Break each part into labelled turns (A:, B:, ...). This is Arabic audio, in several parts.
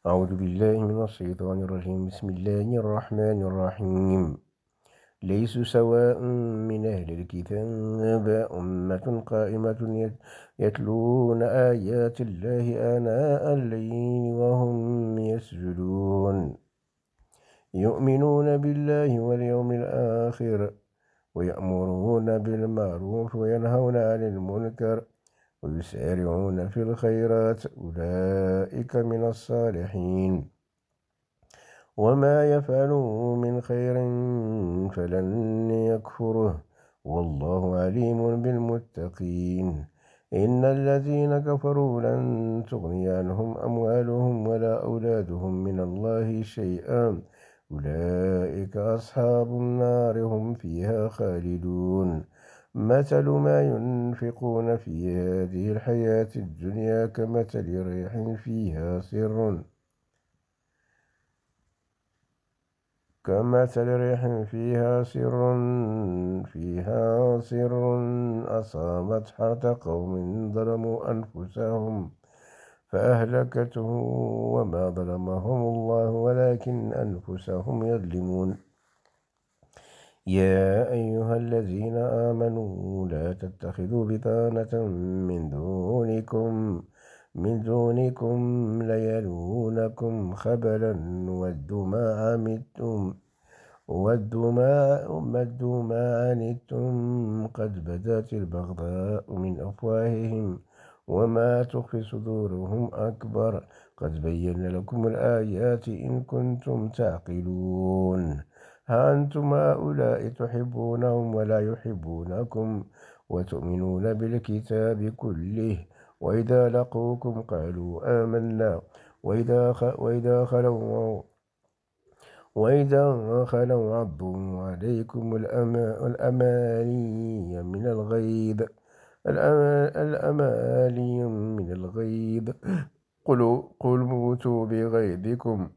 A: أعوذ بالله من الشيطان الرجيم. بسم الله الرحمن الرحيم. ليسوا سواء من أهل الكتاب أمة قائمة يتلون آيات الله آناء الليل وهم يسجدون يؤمنون بالله واليوم الآخر ويأمرون بالمعروف وينهون عن المنكر ويسارعون في الخيرات أولئك من الصالحين وما يفعلوا من خير فلن يكفره والله عليم بالمتقين. إن الذين كفروا لن تغني عنهم أموالهم ولا أولادهم من الله شيئا أولئك أصحاب النار هم فيها خالدون. مثل ما ينفقون في هذه الحياة الدنيا كمثل ريح فيها سر أصابت حرث قوم ظلموا أنفسهم فأهلكته وما ظلمهم الله ولكن أنفسهم يظلمون. يا أيها الذين آمنوا لا تتخذوا بطانة من دونكم لا يلونكم خبلا ودوا ما عنتم قد بدت البغضاء من أفواههم وما تخفي صدورهم أكبر قد بينا لكم الآيات إن كنتم تعقلون. ها أنتم هؤلاء تحبونهم ولا يحبونكم وتؤمنون بالكتاب كله وإذا لقوكم قالوا آمنا وإذا خلوا عضوا عليكم الأماني من الغيظ قل موتوا بغيظكم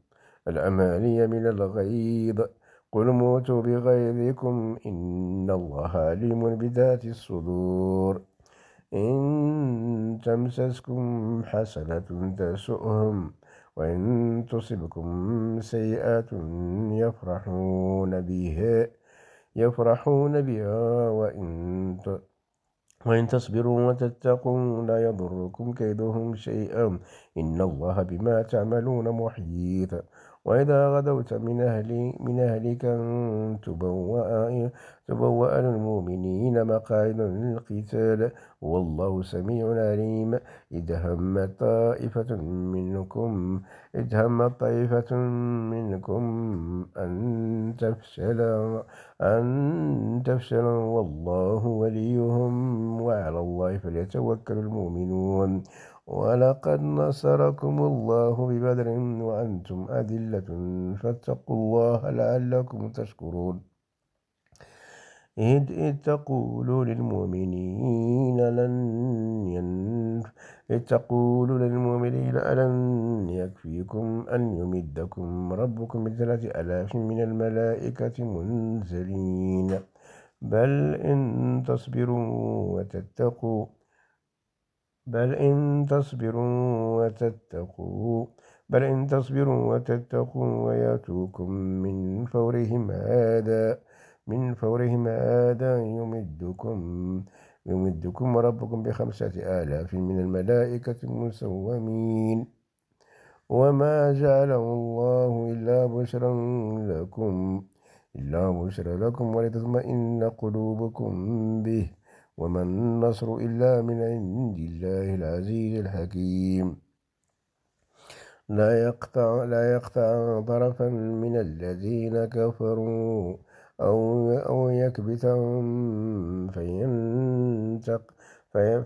A: الأماني من الغيظ قل موتوا بغيظكم إن الله عليم بذات الصدور. إن تمسسكم حسنة تسؤهم وإن تصبكم سيئة يفرحون بها وإن تصبروا وتتقوا لا يضركم كيدهم شيئا إن الله بما تعملون محيط. وإذا غدوت من أهلك تبوأ للمؤمنين مقاعد للقتال والله سميع عليم. إذ همت طائفة منكم أن تفشلوا والله وليهم وعلى الله فليتوكل المؤمنون. ولقد نصركم الله ببدر وأنتم أذلة فاتقوا الله لعلكم تشكرون. إذ تقول للمؤمنين ألن يكفيكم أن يمدكم ربكم ب3,000 من الملائكة منزلين بل إن تصبروا وتتقوا ويأتوكم من فورهم هذا يمدكم ربكم ب5,000 من الملائكة مسومين وما جعله الله إلا بشرى لكم ولتطمئن قلوبكم به وما النصر إلا من عند الله العزيز الحكيم. لا يقطع طرفا من الذين كفروا أو يكبتهم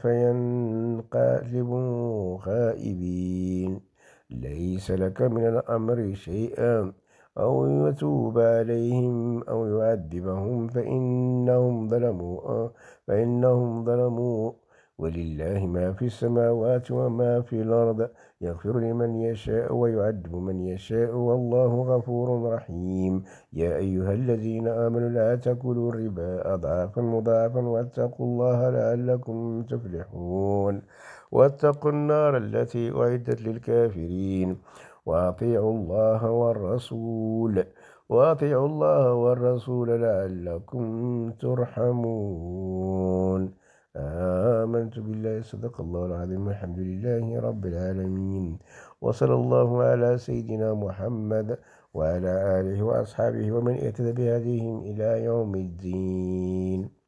A: فينقلبوا خائبين. ليس لك من الأمر شيئا أو يتوب عليهم أو يعذبهم فإنهم ظلموا ولله ما في السماوات وما في الأرض يغفر لمن يشاء ويعذب من يشاء والله غفور رحيم. يا أيها الذين آمنوا لا تأكلوا الربا أضعافا مضاعفا واتقوا الله لعلكم تفلحون. واتقوا النار التي أعدت للكافرين وأطيعوا الله والرسول وأطيعوا الله والرسول لعلكم ترحمون. آمنت بالله صدق الله العظيم والحمد لله رب العالمين. وصلى الله على سيدنا محمد وعلى آله وأصحابه ومن اهتدى بهديهم إلى يوم الدين.